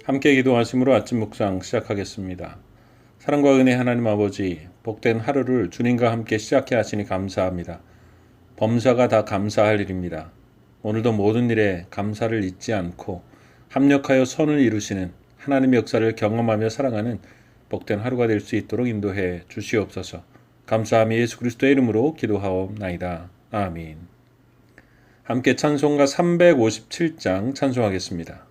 함께 기도하심으로 아침 묵상 시작하겠습니다. 사랑과 은혜 하나님 아버지, 복된 하루를 주님과 함께 시작해 하시니 감사합니다. 범사가 다 감사할 일입니다. 오늘도 모든 일에 감사를 잊지 않고 합력하여 선을 이루시는 하나님의 역사를 경험하며 살아가는 복된 하루가 될 수 있도록 인도해 주시옵소서. 감사함이 예수 그리스도의 이름으로 기도하옵나이다. 아멘. 함께 찬송가 357장 찬송하겠습니다.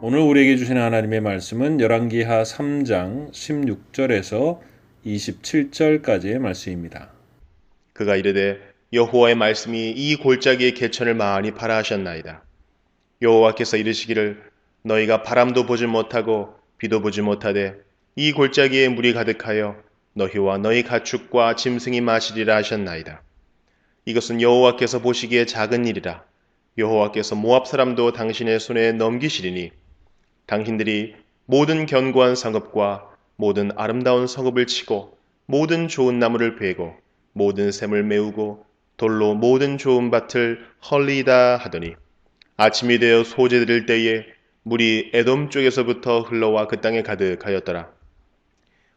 오늘 우리에게 주시는 하나님의 말씀은 열왕기하 3장 16절에서 27절까지의 말씀입니다. 그가 이르되 여호와의 말씀이 이 골짜기의 개천을 많이 파라 하셨나이다. 여호와께서 이르시기를 너희가 바람도 보지 못하고 비도 보지 못하되 이 골짜기에 물이 가득하여 너희와 너희 가축과 짐승이 마시리라 하셨나이다. 이것은 여호와께서 보시기에 작은 일이라. 여호와께서 모압 사람도 당신의 손에 넘기시리니 당신들이 모든 견고한 성읍과 모든 아름다운 성읍을 치고 모든 좋은 나무를 베고 모든 샘을 메우고 돌로 모든 좋은 밭을 헐리다 하더니 아침이 되어 소재 들을 때에 물이 에돔 쪽에서부터 흘러와 그 땅에 가득하였더라.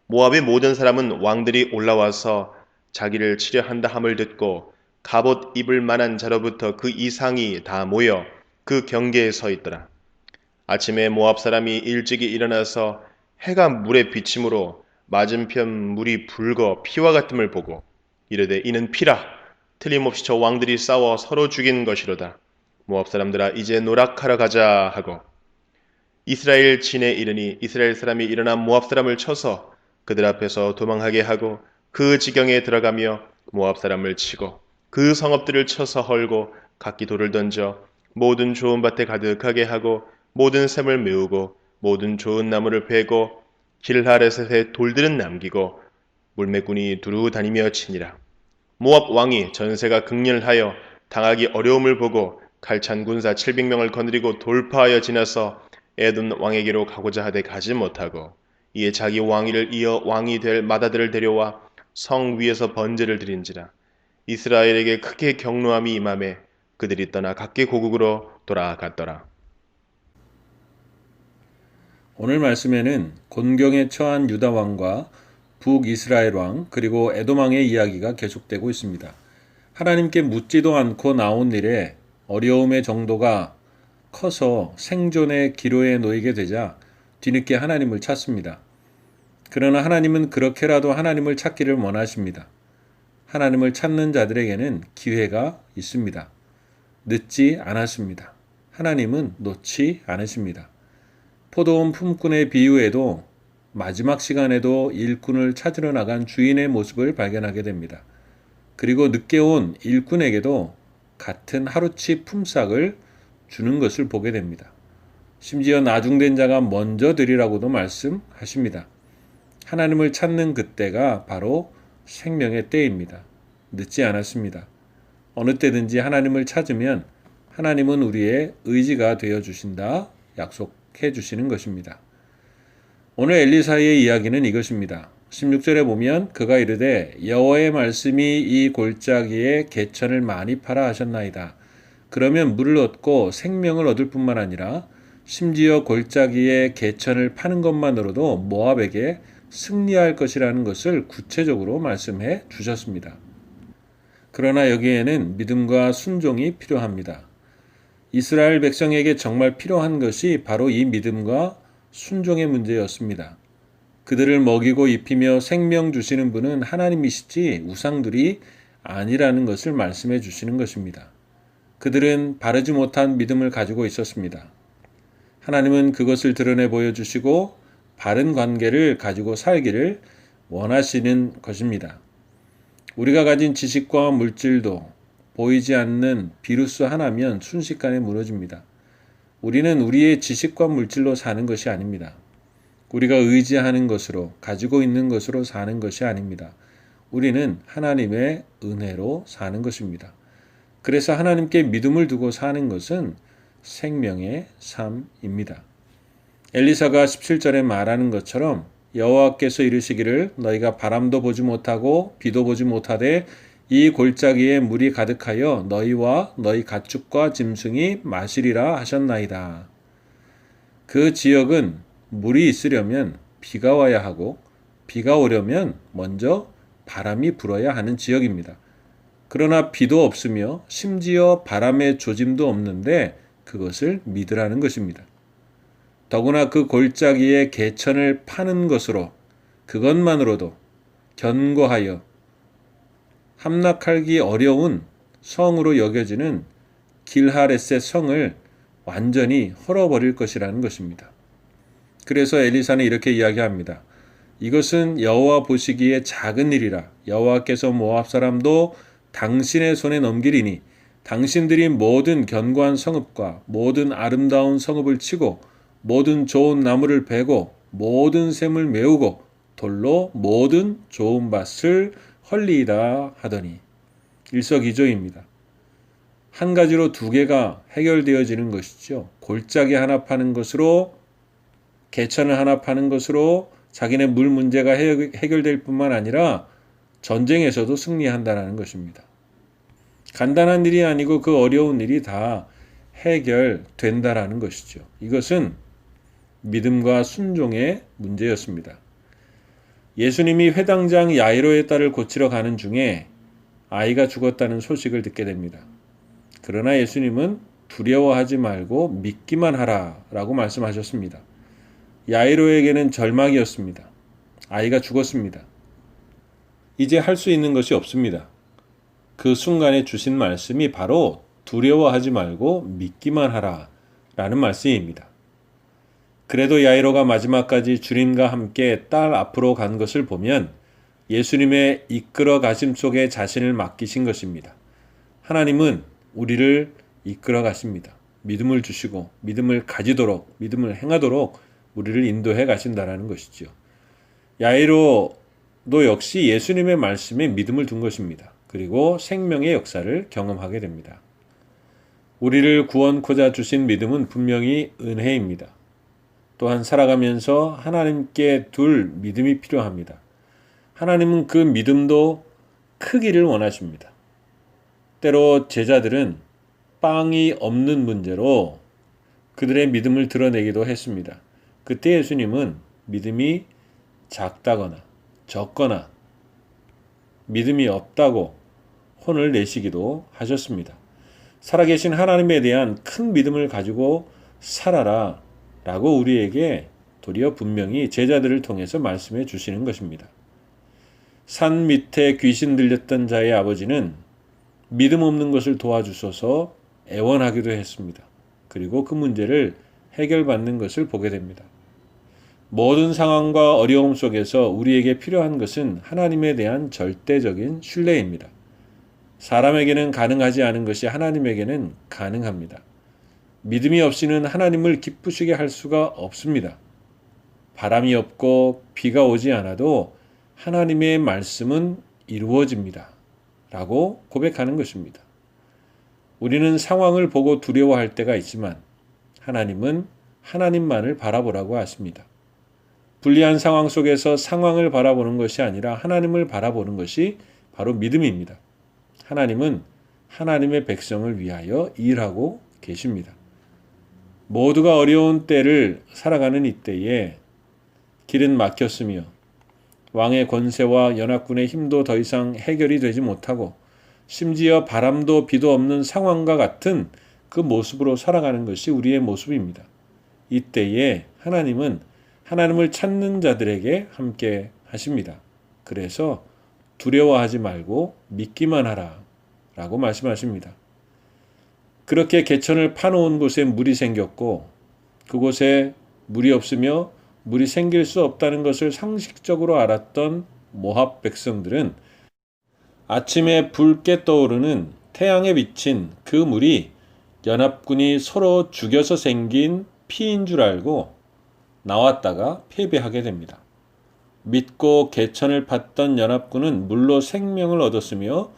모압의 모든 사람은 왕들이 올라와서 자기를 치려 한다 함을 듣고 갑옷 입을 만한 자로부터 그 이상이 다 모여 그 경계에 서 있더라. 아침에 모압 사람이 일찍이 일어나서 해가 물에 비침으로 맞은편 물이 붉어 피와 같음을 보고 이르되 이는 피라. 틀림없이 저 왕들이 싸워 서로 죽인 것이로다. 모압 사람들아 이제 노락하러 가자 하고 이스라엘 진에 이르니 이스라엘 사람이 일어나 모압 사람을 쳐서 그들 앞에서 도망하게 하고 그 지경에 들어가며 모압 사람을 치고 그 성읍들을 쳐서 헐고 각기 돌을 던져 모든 좋은 밭에 가득하게 하고 모든 샘을 메우고 모든 좋은 나무를 베고 길하레셋에 돌들은 남기고 물매꾼이 두루 다니며 치니라. 모압 왕이 전세가 극렬하여 당하기 어려움을 보고 칼찬 군사 700명을 거느리고 돌파하여 지나서 에돔 왕에게로 가고자 하되 가지 못하고 이에 자기 왕위를 이어 왕이 될 마다들을 데려와 성 위에서 번제를 드린지라. 이스라엘에게 크게 경노함이 임함에 그들이 떠나 각기 고국으로 돌아갔더라. 오늘 말씀에는 곤경에 처한 유다 왕과 북이스라엘 왕 그리고 에돔 왕의 이야기가 계속되고 있습니다. 하나님께 묻지도 않고 나온 일에 어려움의 정도가 커서 생존의 기로에 놓이게 되자 뒤늦게 하나님을 찾습니다. 그러나 하나님은 그렇게라도 하나님을 찾기를 원하십니다. 하나님을 찾는 자들에게는 기회가 있습니다. 늦지 않았습니다. 하나님은 놓지 않으십니다. 포도원 품꾼의 비유에도 마지막 시간에도 일꾼을 찾으러 나간 주인의 모습을 발견하게 됩니다. 그리고 늦게 온 일꾼에게도 같은 하루치 품삯을 주는 것을 보게 됩니다. 심지어 나중된 자가 먼저 드리라고도 말씀하십니다. 하나님을 찾는 그때가 바로 생명의 때입니다. 늦지 않았습니다. 어느 때든지 하나님을 찾으면 하나님은 우리의 의지가 되어 주신다 약속해 주시는 것입니다. 오늘 엘리사의 이야기는 이것입니다. 16절에 보면 그가 이르되 여호와의 말씀이 이 골짜기에 개천을 많이 파라 하셨나이다. 그러면 물을 얻고 생명을 얻을 뿐만 아니라 심지어 골짜기에 개천을 파는 것만으로도 모압에게 승리할 것이라는 것을 구체적으로 말씀해 주셨습니다. 그러나 여기에는 믿음과 순종이 필요합니다. 이스라엘 백성에게 정말 필요한 것이 바로 이 믿음과 순종의 문제였습니다. 그들을 먹이고 입히며 생명 주시는 분은 하나님이시지 우상들이 아니라는 것을 말씀해 주시는 것입니다. 그들은 바르지 못한 믿음을 가지고 있었습니다. 하나님은 그것을 드러내 보여주시고 바른 관계를 가지고 살기를 원하시는 것입니다. 우리가 가진 지식과 물질도 보이지 않는 비루스 하나면 순식간에 무너집니다. 우리는 우리의 지식과 물질로 사는 것이 아닙니다. 우리가 의지하는 것으로 가지고 있는 것으로 사는 것이 아닙니다. 우리는 하나님의 은혜로 사는 것입니다. 그래서 하나님께 믿음을 두고 사는 것은 생명의 삶입니다. 엘리사가 17절에 말하는 것처럼 여호와께서 이르시기를 너희가 바람도 보지 못하고 비도 보지 못하되 이 골짜기에 물이 가득하여 너희와 너희 가축과 짐승이 마시리라 하셨나이다. 그 지역은 물이 있으려면 비가 와야 하고 비가 오려면 먼저 바람이 불어야 하는 지역입니다. 그러나 비도 없으며 심지어 바람의 조짐도 없는데 그것을 믿으라는 것입니다. 더구나 그 골짜기에 개천을 파는 것으로 그것만으로도 견고하여 함락하기 어려운 성으로 여겨지는 길하레셋 성을 완전히 헐어버릴 것이라는 것입니다. 그래서 엘리사는 이렇게 이야기합니다. 이것은 여호와 보시기에 작은 일이라 여호와께서 모압 사람도 당신의 손에 넘기리니 당신들이 모든 견고한 성읍과 모든 아름다운 성읍을 치고 모든 좋은 나무를 베고 모든 샘을 메우고 돌로 모든 좋은 밭을 헐리이다 하더니 일석이조입니다. 한 가지로 두 개가 해결되어지는 것이죠. 골짜기 하나 파는 것으로 개천을 하나 파는 것으로 자기네 물 문제가 해결될 뿐만 아니라 전쟁에서도 승리한다는 것입니다. 간단한 일이 아니고 그 어려운 일이 다 해결된다라는 것이죠. 이것은 믿음과 순종의 문제였습니다. 예수님이 회당장 야이로의 딸을 고치러 가는 중에 아이가 죽었다는 소식을 듣게 됩니다. 그러나 예수님은 두려워하지 말고 믿기만 하라 라고 말씀하셨습니다. 야이로에게는 절망이었습니다. 아이가 죽었습니다. 이제 할 수 있는 것이 없습니다. 그 순간에 주신 말씀이 바로 두려워하지 말고 믿기만 하라 라는 말씀입니다. 그래도 야이로가 마지막까지 주님과 함께 딸 앞으로 간 것을 보면 예수님의 이끌어 가심 속에 자신을 맡기신 것입니다. 하나님은 우리를 이끌어 가십니다. 믿음을 주시고 믿음을 가지도록, 믿음을 행하도록 우리를 인도해 가신다라는 것이죠. 야이로도 역시 예수님의 말씀에 믿음을 둔 것입니다. 그리고 생명의 역사를 경험하게 됩니다. 우리를 구원코자 주신 믿음은 분명히 은혜입니다. 또한 살아가면서 하나님께 둘 믿음이 필요합니다. 하나님은 그 믿음도 크기를 원하십니다. 때로 제자들은 빵이 없는 문제로 그들의 믿음을 드러내기도 했습니다. 그때 예수님은 믿음이 작다거나 적거나 믿음이 없다고 혼을 내시기도 하셨습니다. 살아계신 하나님에 대한 큰 믿음을 가지고 살아라 라고 우리에게 도리어 분명히 제자들을 통해서 말씀해 주시는 것입니다. 산 밑에 귀신 들렸던 자의 아버지는 믿음 없는 것을 도와주셔서 애원하기도 했습니다. 그리고 그 문제를 해결받는 것을 보게 됩니다. 모든 상황과 어려움 속에서 우리에게 필요한 것은 하나님에 대한 절대적인 신뢰입니다. 사람에게는 가능하지 않은 것이 하나님에게는 가능합니다. 믿음이 없이는 하나님을 기쁘시게 할 수가 없습니다. 바람이 없고 비가 오지 않아도 하나님의 말씀은 이루어집니다. 라고 고백하는 것입니다. 우리는 상황을 보고 두려워할 때가 있지만 하나님은 하나님만을 바라보라고 하십니다. 불리한 상황 속에서 상황을 바라보는 것이 아니라 하나님을 바라보는 것이 바로 믿음입니다. 하나님은 하나님의 백성을 위하여 일하고 계십니다. 모두가 어려운 때를 살아가는 이때에 길은 막혔으며 왕의 권세와 연합군의 힘도 더 이상 해결이 되지 못하고 심지어 바람도 비도 없는 상황과 같은 그 모습으로 살아가는 것이 우리의 모습입니다. 이때에 하나님은 하나님을 찾는 자들에게 함께 하십니다. 그래서 두려워하지 말고 믿기만 하라 라고 말씀하십니다. 그렇게 개천을 파놓은 곳에 물이 생겼고 그곳에 물이 없으며 물이 생길 수 없다는 것을 상식적으로 알았던 모압 백성들은 아침에 붉게 떠오르는 태양에 비친 그 물이 연합군이 서로 죽여서 생긴 피인 줄 알고 나왔다가 패배하게 됩니다. 믿고 개천을 팠던 연합군은 물로 생명을 얻었으며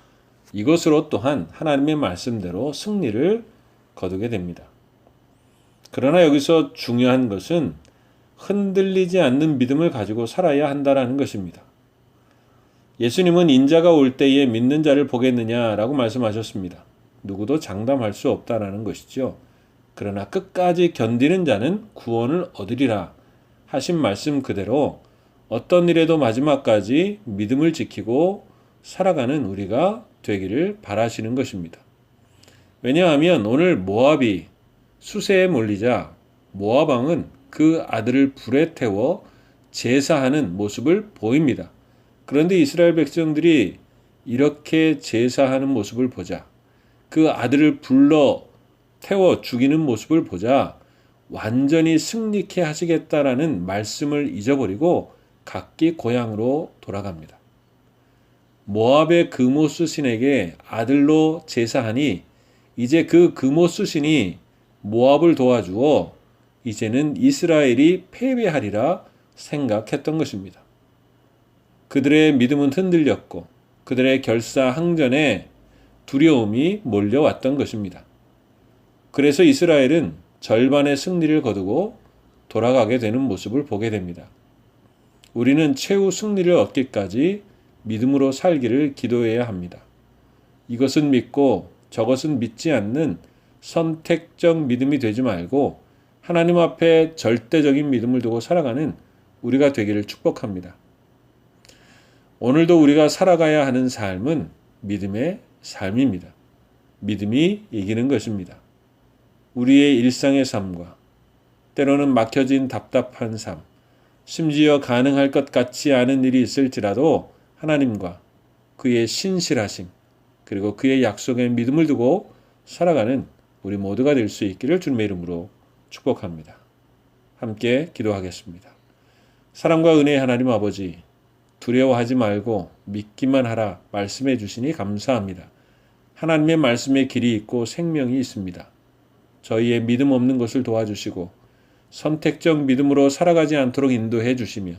이것으로 또한 하나님의 말씀대로 승리를 거두게 됩니다. 그러나 여기서 중요한 것은 흔들리지 않는 믿음을 가지고 살아야 한다는 것입니다. 예수님은 인자가 올 때에 믿는 자를 보겠느냐라고 말씀하셨습니다. 누구도 장담할 수 없다라는 것이죠. 그러나 끝까지 견디는 자는 구원을 얻으리라 하신 말씀 그대로 어떤 일에도 마지막까지 믿음을 지키고 살아가는 우리가 되기를 바라시는 것입니다. 왜냐하면 오늘 모압이 수세에 몰리자 모압 왕은 그 아들을 불에 태워 제사하는 모습을 보입니다. 그런데 이스라엘 백성들이 이렇게 제사하는 모습을 보자 그 아들을 불러 태워 죽이는 모습을 보자 완전히 승리케 하시겠다라는 말씀을 잊어버리고 각기 고향으로 돌아갑니다. 모압의 그모스 신에게 아들로 제사하니 이제 그 그모스 신이 모압을 도와주어 이제는 이스라엘이 패배하리라 생각했던 것입니다. 그들의 믿음은 흔들렸고 그들의 결사항전에 두려움이 몰려왔던 것입니다. 그래서 이스라엘은 절반의 승리를 거두고 돌아가게 되는 모습을 보게 됩니다. 우리는 최후 승리를 얻기까지 믿음으로 살기를 기도해야 합니다. 이것은 믿고 저것은 믿지 않는 선택적 믿음이 되지 말고 하나님 앞에 절대적인 믿음을 두고 살아가는 우리가 되기를 축복합니다. 오늘도 우리가 살아가야 하는 삶은 믿음의 삶입니다. 믿음이 이기는 것입니다. 우리의 일상의 삶과 때로는 막혀진 답답한 삶, 심지어 가능할 것 같지 않은 일이 있을지라도 하나님과 그의 신실하심, 그리고 그의 약속에 믿음을 두고 살아가는 우리 모두가 될 수 있기를 주님의 이름으로 축복합니다. 함께 기도하겠습니다. 사랑과 은혜의 하나님 아버지, 두려워하지 말고 믿기만 하라 말씀해 주시니 감사합니다. 하나님의 말씀에 길이 있고 생명이 있습니다. 저희의 믿음 없는 것을 도와주시고 선택적 믿음으로 살아가지 않도록 인도해 주시며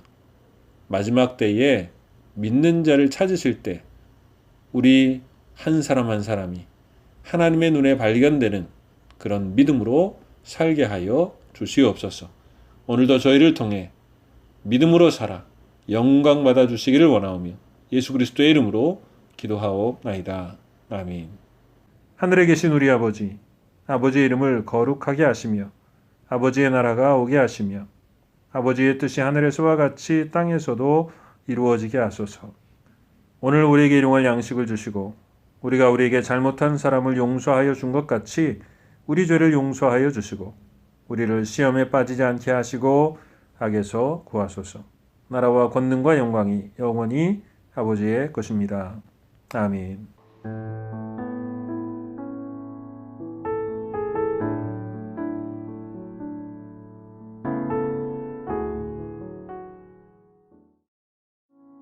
마지막 때에 믿는 자를 찾으실 때 우리 한 사람 한 사람이 하나님의 눈에 발견되는 그런 믿음으로 살게 하여 주시옵소서. 오늘도 저희를 통해 믿음으로 살아 영광 받아 주시기를 원하오며 예수 그리스도의 이름으로 기도하옵나이다. 아멘. 하늘에 계신 우리 아버지, 아버지의 이름을 거룩하게 하시며 아버지의 나라가 오게 하시며 아버지의 뜻이 하늘에서와 같이 땅에서도 이루어지게 하소서. 오늘 우리에게 일용할 양식을 주시고 우리가 우리에게 잘못한 사람을 용서하여 준 것 같이 우리 죄를 용서하여 주시고 우리를 시험에 빠지지 않게 하시고 악에서 구하소서. 나라와 권능과 영광이 영원히 아버지의 것입니다. 아멘.